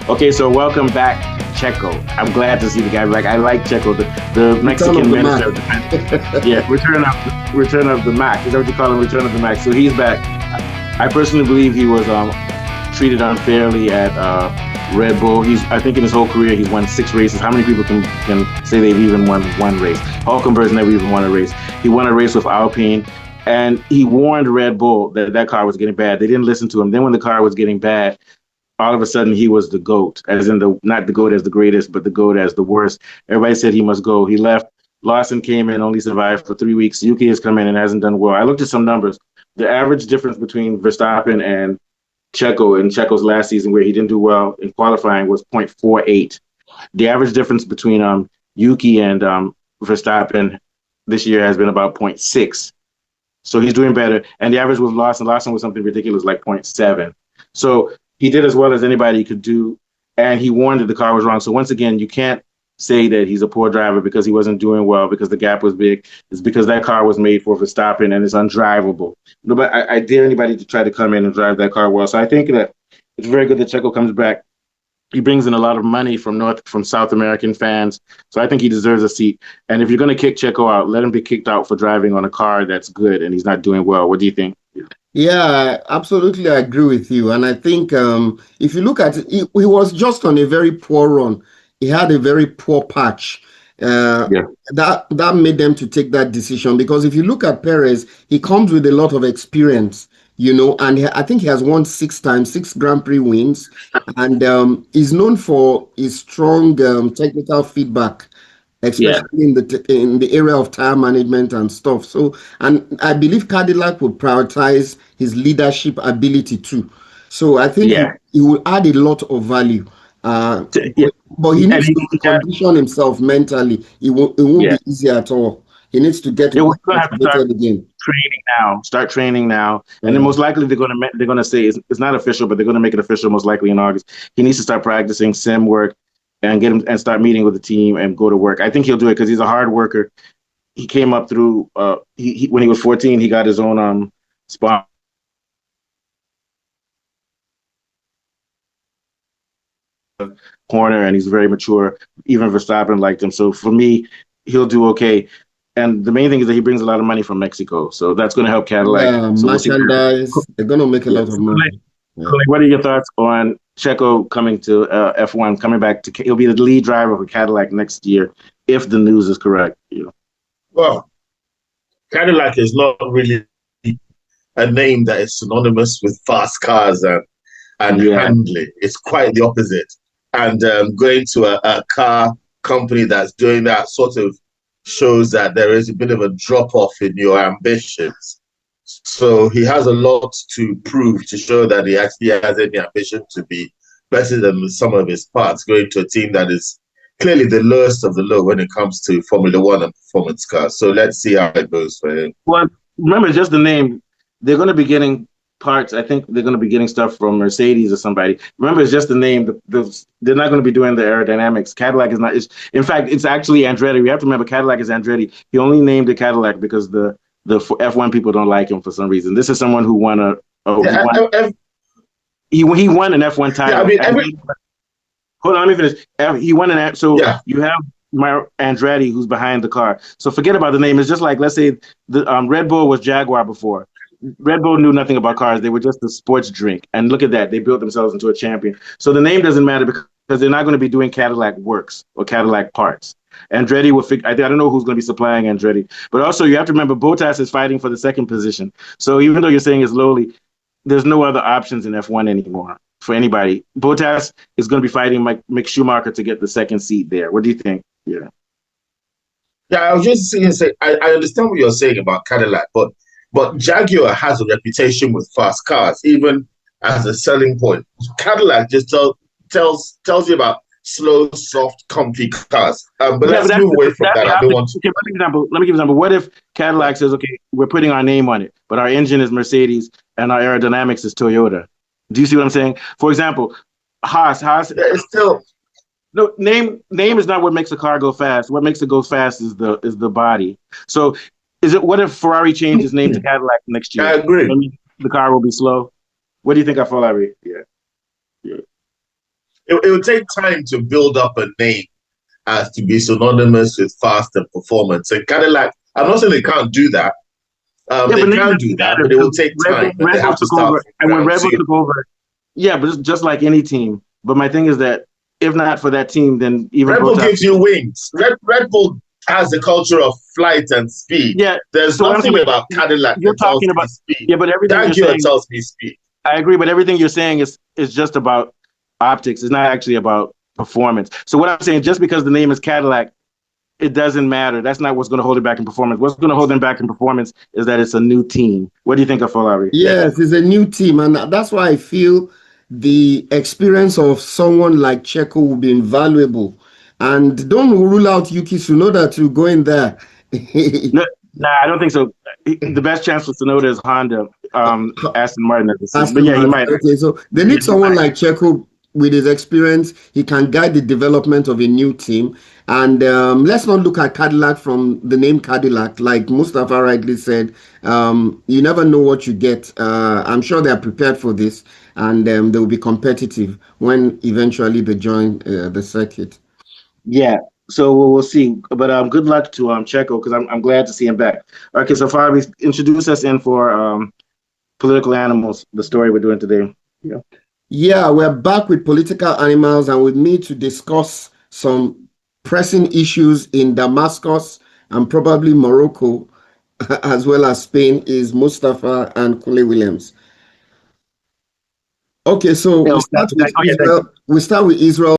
Okay, so welcome back, Checo. I'm glad to see the guy back. I like Checo, the Mexican minister of defense. Yeah, return of the Mac. Is that what you call him? Return of the Mac. So he's back. I personally believe he was treated unfairly at Red Bull. I think in his whole career he's won 6 races. How many people can say they've even won one race? Hulkenberg's never even won a race. He won a race with Alpine, and he warned Red Bull that car was getting bad. They didn't listen to him. Then when the car was getting bad, all of a sudden he was the GOAT, as in not the GOAT as the greatest, but the GOAT as the worst. Everybody said he must go. He left. Lawson came in, only survived for 3 weeks. Yuki has come in and hasn't done well. I looked at some numbers. The average difference between Verstappen and Checo in Checo's last season, where he didn't do well in qualifying, was 0.48. The average difference between Yuki and Verstappen this year has been about 0.6. So he's doing better. And the average with Lawson was something ridiculous, like 0.7. So he did as well as anybody could do, and he warned that the car was wrong. So once again, you can't say that he's a poor driver because he wasn't doing well, because the gap was big. It's because that car was made for Verstappen and it's undrivable. But I dare anybody to try to come in and drive that car well. So I think that it's very good that Checo comes back. He brings in a lot of money from South American fans. So I think he deserves a seat. And if you're going to kick Checo out, let him be kicked out for driving on a car that's good and he's not doing well. What do you think? Yeah, absolutely. I agree with you. And I think if you look at it, he was just on a very poor run. He had a very poor patch. That made them to take that decision, because if you look at Perez, he comes with a lot of experience, and I think he has won 6 times, 6 Grand Prix wins, and he's known for his strong technical feedback, especially in the area of tire management and stuff. So, and I believe Cadillac would prioritize his leadership ability too. So I think he will add a lot of value. But he needs to condition himself mentally. It won't be easy at all. He needs to get motivated again. Start training now, and then most likely they're going to say it's not official, but they're going to make it official most likely in August. He needs to start practicing sim work and get him and start meeting with the team and go to work. I think he'll do it because he's a hard worker. He came up through he when he was 14, he got his own spot. Corner, and he's very mature. Even Verstappen liked him. So for me, he'll do okay. And the main thing is that he brings a lot of money from Mexico. So that's going to help Cadillac. Yeah, so merchandise. They're going to make a lot of money. What are your thoughts on Checo coming to F1, coming back to, he'll be the lead driver for Cadillac next year, if the news is correct? Well, Cadillac is not really a name that is synonymous with fast cars and handling. It's quite the opposite. And going to a car company that's doing that sort of shows that there is a bit of a drop-off in your ambitions. So he has a lot to prove to show that he actually has any ambition to be better than some of his parts, going to a team that is clearly the lowest of the low when it comes to Formula One and performance cars. So let's see how it goes for him. Well, remember, just the name, they're going to be getting parts. I think they're going to be getting stuff from Mercedes or somebody. Remember, it's just the name. They're not going to be doing the aerodynamics. Cadillac is not. In fact, it's actually Andretti. We have to remember Cadillac is Andretti. He only named it Cadillac because the F1 people don't like him for some reason. This is someone who won he won an F1 title. Yeah, I mean, hold on, let me finish. He won an you have Andretti who's behind the car. So forget about the name. It's just like, let's say the Red Bull was Jaguar before. Red Bull knew nothing about cars. They were just a sports drink. And look at that. They built themselves into a champion. So the name doesn't matter because they're not going to be doing Cadillac works or Cadillac parts. Andretti will I don't know who's going to be supplying Andretti. But also you have to remember Bottas is fighting for the second position. So even though you're saying it's lowly, there's no other options in F1 anymore for anybody. Bottas is going to be fighting Mick Schumacher to get the second seat there. What do you think? Yeah, I was just saying, I understand what you're saying about Cadillac, but Jaguar has a reputation with fast cars, even as a selling point. Cadillac just tells you about slow, soft, comfy cars. But let's move away from that. I don't want to. Okay, let me give an example. What if Cadillac says, okay, we're putting our name on it, but our engine is Mercedes and our aerodynamics is Toyota? Do you see what I'm saying? For example, Haas. It's still. No, name is not what makes a car go fast. What makes it go fast is the body. So what if Ferrari changes name to Cadillac next year? I agree. The car will be slow. What do you think of Ferrari? Yeah. it would take time to build up a name as to be synonymous with fast and performance. And Cadillac, I'm not saying they can't do that. They can do that, but it will take time. And they have to start. And when Red Bull took over, yeah, but it's just like any team. But my thing is that if not for that team, then even Red Bull gives you wings. Red Bull has the culture of flight and speed. Yeah, there's nothing about Cadillac you're talking about speed. Yeah, but everything you're saying tells me speed. I agree, but everything you're saying is just about optics. It's not actually about performance. So what I'm saying, just because the name is Cadillac, it doesn't matter. That's not what's going to hold it back in performance. What's going to hold them back in performance is that it's a new team. What do you think of Ferrari? Yes, it's a new team, and that's why I feel the experience of someone like Checo will be invaluable. And don't rule out Yuki Tsunoda to go in there. No, I don't think so. The best chance for Tsunoda is Honda, Aston Martin. But yeah, he might. Okay, so they need someone like Checo with his experience. He can guide the development of a new team. And let's not look at Cadillac from the name Cadillac. Like Mustafa rightly said, you never know what you get. I'm sure they are prepared for this, and they will be competitive when eventually they join the circuit. Yeah, so we'll see. But good luck to Checo, because I'm glad to see him back. Okay, so Fabi, introduce us in for Political Animals, the story we're doing today. Yeah, we're back with Political Animals, and with me to discuss some pressing issues in Damascus and probably Morocco, as well as Spain, is Mustafa and Kule Williams. Okay, so we start with Israel.